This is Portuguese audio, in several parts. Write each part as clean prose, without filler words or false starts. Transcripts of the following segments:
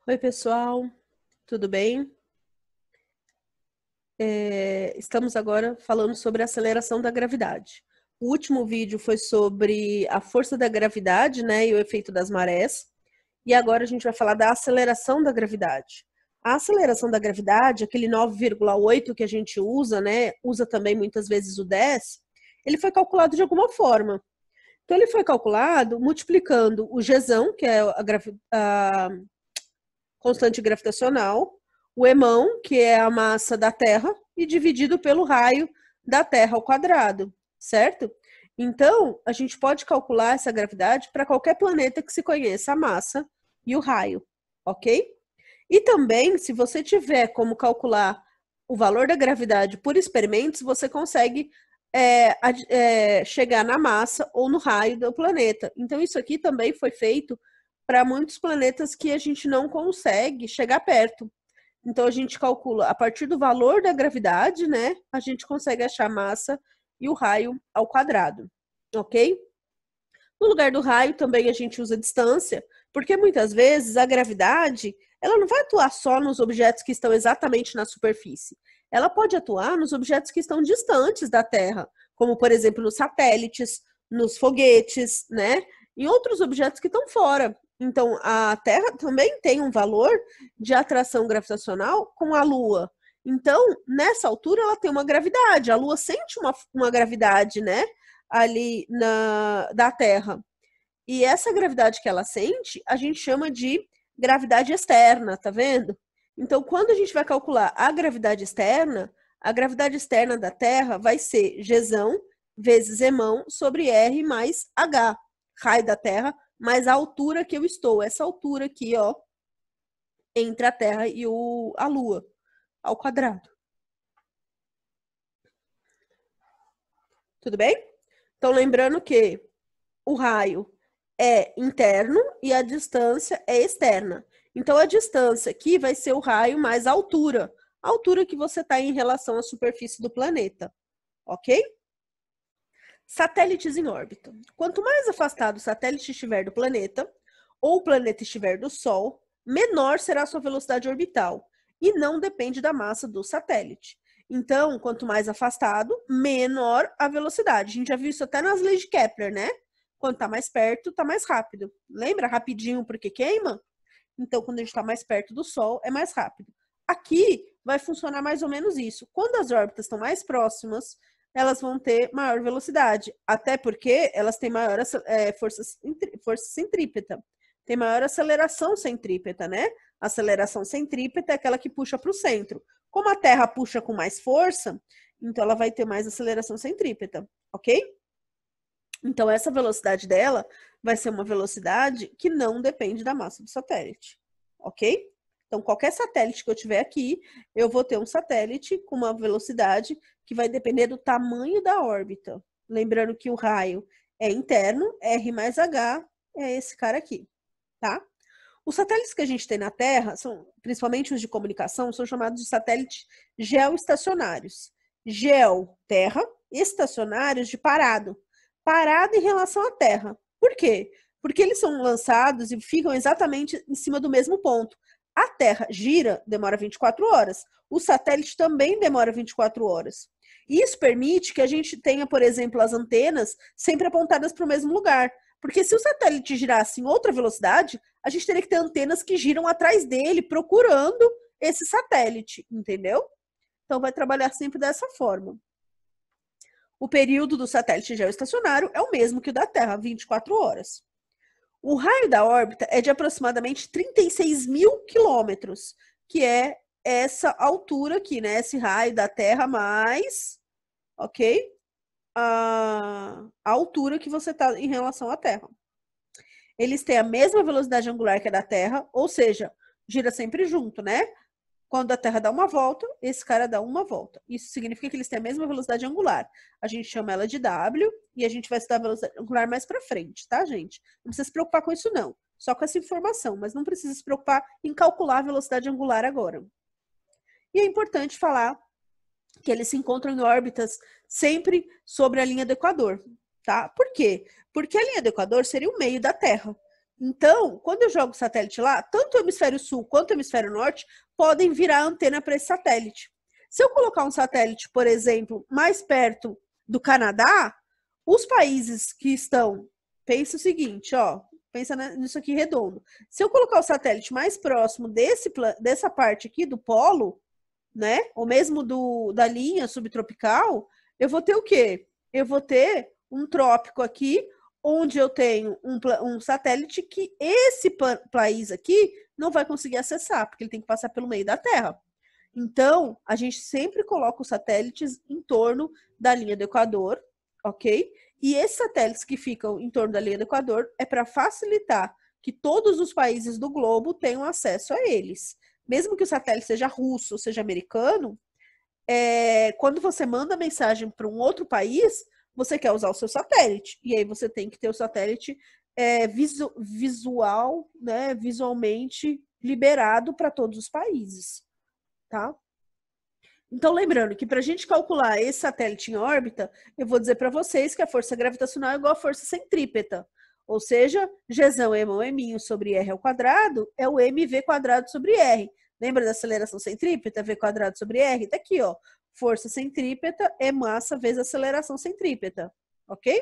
Oi, pessoal, tudo bem? Estamos agora falando sobre a aceleração da gravidade. O último vídeo foi sobre a força da gravidade, né, e o efeito das marés. E agora a gente vai falar da aceleração da gravidade. A aceleração da gravidade, aquele 9,8 que a gente usa, né, usa também muitas vezes o 10, ele foi calculado de alguma forma. Então, ele foi calculado multiplicando o Gzão, que é a constante gravitacional, o emão, que é a massa da Terra, e dividido pelo raio da Terra ao quadrado, certo? Então, a gente pode calcular essa gravidade para qualquer planeta que se conheça a massa e o raio, ok? E também, se você tiver como calcular o valor da gravidade por experimentos, você consegue chegar na massa ou no raio do planeta. Então, isso aqui também foi feito para muitos planetas que a gente não consegue chegar perto. Então, a gente calcula a partir do valor da gravidade, né? A gente consegue achar a massa e o raio ao quadrado, ok? No lugar do raio, também a gente usa distância, porque muitas vezes a gravidade, ela não vai atuar só nos objetos que estão exatamente na superfície. Ela pode atuar nos objetos que estão distantes da Terra, como, por exemplo, nos satélites, nos foguetes, né? Em outros objetos que estão fora. Então, a Terra também tem um valor de atração gravitacional com a Lua. Então, nessa altura, ela tem uma gravidade. A Lua sente uma gravidade, né? Ali da Terra. E essa gravidade que ela sente, a gente chama de gravidade externa, tá vendo? Então, quando a gente vai calcular a gravidade externa da Terra vai ser Gzão vezes emão sobre R mais H, raio da Terra, mais a altura que eu estou. Essa altura aqui, ó, entre a Terra e a Lua, ao quadrado. Tudo bem? Então, lembrando que o raio é interno e a distância é externa. Então, a distância aqui vai ser o raio mais a altura que você está em relação à superfície do planeta, ok? Satélites em órbita. Quanto mais afastado o satélite estiver do planeta, ou o planeta estiver do Sol, menor será a sua velocidade orbital, e não depende da massa do satélite. Então, quanto mais afastado, menor a velocidade. A gente já viu isso até nas leis de Kepler, né? Quando está mais perto, está mais rápido. Lembra? Rapidinho porque queima? Então, quando a gente está mais perto do Sol, é mais rápido. Aqui vai funcionar mais ou menos isso. Quando as órbitas estão mais próximas, elas vão ter maior velocidade. Até porque elas têm maior força centrípeta. Tem maior aceleração centrípeta, né? A aceleração centrípeta é aquela que puxa para o centro. Como a Terra puxa com mais força, então ela vai ter mais aceleração centrípeta, ok? Então, essa velocidade dela vai ser uma velocidade que não depende da massa do satélite, ok? Então, qualquer satélite que eu tiver aqui, eu vou ter um satélite com uma velocidade que vai depender do tamanho da órbita. Lembrando que o raio é interno, R mais H é esse cara aqui, tá? Os satélites que a gente tem na Terra, principalmente os de comunicação, são chamados de satélites geoestacionários. Geo, terra, estacionários de parado em relação à Terra. Por quê? Porque eles são lançados e ficam exatamente em cima do mesmo ponto. A Terra gira, demora 24 horas. O satélite também demora 24 horas. Isso permite que a gente tenha, por exemplo, as antenas sempre apontadas para o mesmo lugar. Porque se o satélite girasse em outra velocidade, a gente teria que ter antenas que giram atrás dele, procurando esse satélite, entendeu? Então, vai trabalhar sempre dessa forma. O período do satélite geoestacionário é o mesmo que o da Terra, 24 horas. O raio da órbita é de aproximadamente 36 mil quilômetros, que é essa altura aqui, né? Esse raio da Terra mais, ok? A altura que você está em relação à Terra. Eles têm a mesma velocidade angular que a da Terra, ou seja, gira sempre junto, né? Quando a Terra dá uma volta, esse cara dá uma volta. Isso significa que eles têm a mesma velocidade angular. A gente chama ela de W e a gente vai estudar a velocidade angular mais para frente, tá, gente? Não precisa se preocupar com isso, não. Só com essa informação, mas não precisa se preocupar em calcular a velocidade angular agora. E é importante falar que eles se encontram em órbitas sempre sobre a linha do Equador, tá? Por quê? Porque a linha do Equador seria o meio da Terra. Então, quando eu jogo o satélite lá, tanto o hemisfério sul quanto o hemisfério norte podem virar antena para esse satélite. Se eu colocar um satélite, por exemplo, mais perto do Canadá, os países que estão, pensa o seguinte, ó, pensa nisso aqui redondo. Se eu colocar o satélite mais próximo dessa parte aqui do polo, né, ou mesmo da linha subtropical, eu vou ter o quê? Eu vou ter um trópico aqui, onde eu tenho um satélite que esse país aqui não vai conseguir acessar, porque ele tem que passar pelo meio da Terra. Então, a gente sempre coloca os satélites em torno da linha do Equador, ok? E esses satélites que ficam em torno da linha do Equador é para facilitar que todos os países do globo tenham acesso a eles. Mesmo que o satélite seja russo ou seja americano, quando você manda mensagem para um outro país, você quer usar o seu satélite. E aí você tem que ter o satélite visual, né, visualmente liberado para todos os países. Tá? Então, lembrando que para a gente calcular esse satélite em órbita, eu vou dizer para vocês que a força gravitacional é igual à força centrípeta. Ou seja, Gzão, Emão, Eminho sobre R ao quadrado é o mv quadrado sobre R. Lembra da aceleração centrípeta? V quadrado sobre R? Tá aqui, ó. Força centrípeta é massa vezes aceleração centrípeta. Ok?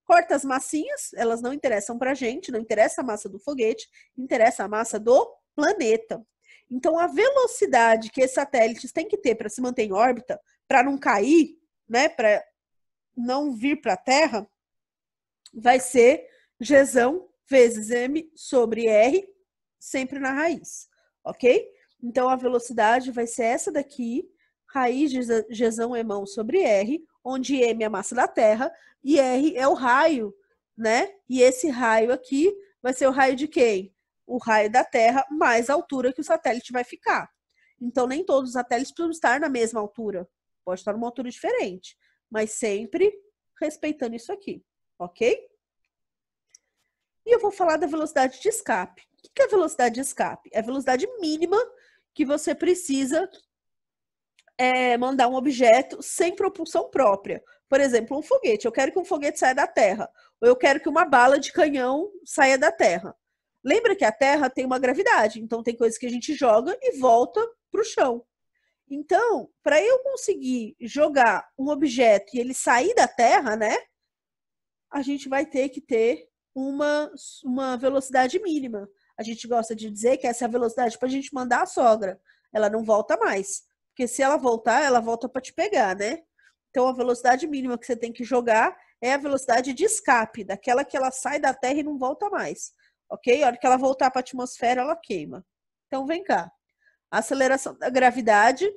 Corta as massinhas, elas não interessam para a gente, não interessa a massa do foguete, interessa a massa do planeta. Então, a velocidade que esses satélites têm que ter para se manter em órbita, para não cair, né, para não vir para a Terra, vai ser Gzão vezes M sobre R, sempre na raiz, ok? Então, a velocidade vai ser essa daqui, raiz de Gzão Emão sobre R, onde M é a massa da Terra e R é o raio, né? E esse raio aqui vai ser o raio de quem? O raio da Terra mais a altura que o satélite vai ficar. Então, nem todos os satélites precisam estar na mesma altura. Pode estar numa altura diferente, mas sempre respeitando isso aqui, ok? E eu vou falar da velocidade de escape. O que é a velocidade de escape? É a velocidade mínima que você precisa mandar um objeto sem propulsão própria. Por exemplo, um foguete. Eu quero que um foguete saia da Terra. Ou eu quero que uma bala de canhão saia da Terra. Lembra que a Terra tem uma gravidade. Então, tem coisas que a gente joga e volta para o chão. Então, para eu conseguir jogar um objeto e ele sair da Terra, né? A gente vai ter que ter uma velocidade mínima. A gente gosta de dizer que essa é a velocidade para a gente mandar a sogra. Ela não volta mais. Porque se ela voltar, ela volta para te pegar, né? Então, a velocidade mínima que você tem que jogar é a velocidade de escape, daquela que ela sai da Terra e não volta mais. Ok? A hora que ela voltar para a atmosfera, ela queima. Então, vem cá. A aceleração da gravidade,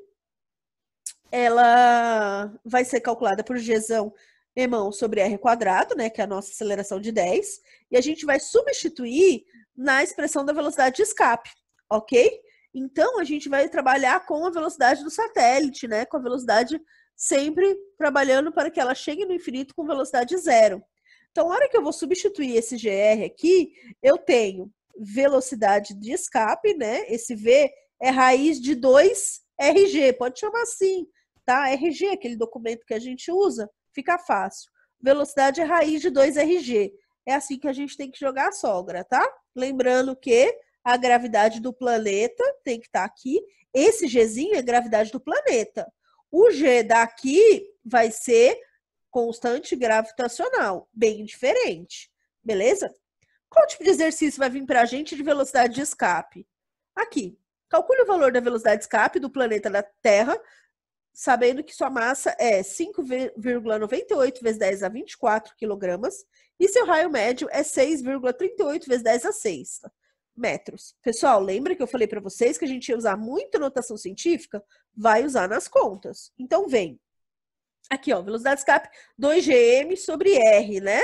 ela vai ser calculada por Gzão Emão sobre R quadrado, né, que é a nossa aceleração de 10, e a gente vai substituir na expressão da velocidade de escape, ok? Então, a gente vai trabalhar com a velocidade do satélite, né, com a velocidade sempre trabalhando para que ela chegue no infinito com velocidade zero. Então, na hora que eu vou substituir esse GR aqui, eu tenho velocidade de escape, né, esse V é raiz de 2RG, pode chamar assim, tá? RG, aquele documento que a gente usa, fica fácil. Velocidade é raiz de 2RG. É assim que a gente tem que jogar a sogra, tá? Lembrando que a gravidade do planeta tem que estar aqui. Esse Gzinho é a gravidade do planeta. O G daqui vai ser constante gravitacional, bem diferente. Beleza? Qual tipo de exercício vai vir para a gente de velocidade de escape? Aqui. Calcule o valor da velocidade de escape do planeta da Terra, sabendo que sua massa é 5,98 vezes 10 a 24 quilogramas e seu raio médio é 6,38 vezes 10 a 6 metros. Pessoal, lembra que eu falei para vocês que a gente ia usar muita notação científica? Vai usar nas contas. Então, vem. Aqui, ó, velocidade de escape 2gm sobre R, né?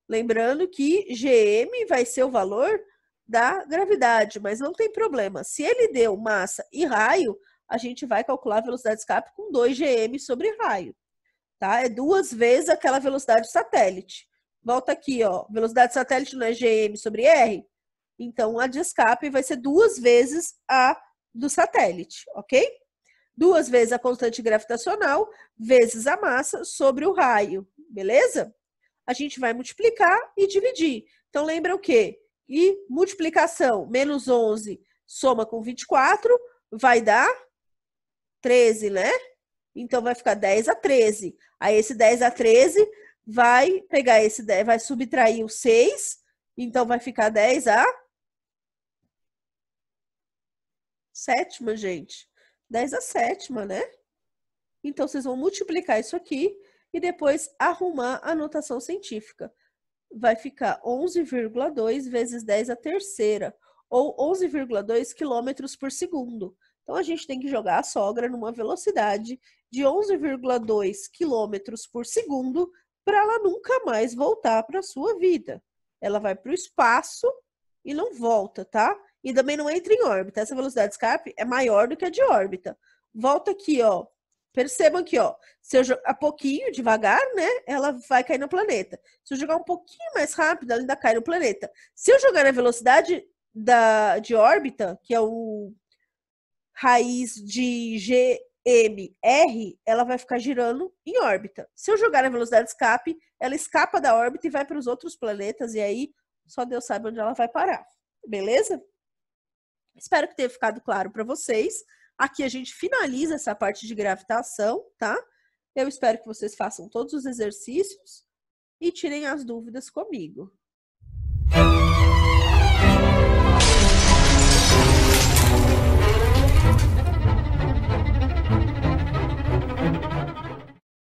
Lembrando que gm vai ser o valor da gravidade, mas não tem problema. Se ele deu massa e raio, a gente vai calcular a velocidade de escape com 2gm sobre raio, tá? É 2 vezes aquela velocidade do satélite. Volta aqui, ó, velocidade do satélite não é gm sobre r? Então, a de escape vai ser 2 vezes a do satélite, ok? 2 vezes a constante gravitacional vezes a massa sobre o raio, beleza? A gente vai multiplicar e dividir. Então, lembra o quê? E multiplicação, menos 11 soma com 24, vai dar 13, né? Então, vai ficar 10 a 13. Aí, esse 10 a 13 vai pegar esse 10, vai subtrair o 6. Então, vai ficar 10 a sétima, gente. 10 a sétima, né? Então, vocês vão multiplicar isso aqui e depois arrumar a notação científica. Vai ficar 11,2 vezes 10 a terceira, ou 11,2 quilômetros por segundo. Então, a gente tem que jogar a sogra numa velocidade de 11,2 quilômetros por segundo para ela nunca mais voltar para a sua vida. Ela vai para o espaço e não volta, tá? E também não entra em órbita. Essa velocidade de escape é maior do que a de órbita. Volta aqui, ó. Percebam aqui, ó. Se eu jogar pouquinho, devagar, né? Ela vai cair no planeta. Se eu jogar um pouquinho mais rápido, ela ainda cai no planeta. Se eu jogar na velocidade de órbita, que é o raiz de GMR, ela vai ficar girando em órbita. Se eu jogar na velocidade de escape, ela escapa da órbita e vai para os outros planetas, e aí só Deus sabe onde ela vai parar. Beleza? Espero que tenha ficado claro para vocês. Aqui a gente finaliza essa parte de gravitação, tá? Eu espero que vocês façam todos os exercícios e tirem as dúvidas comigo.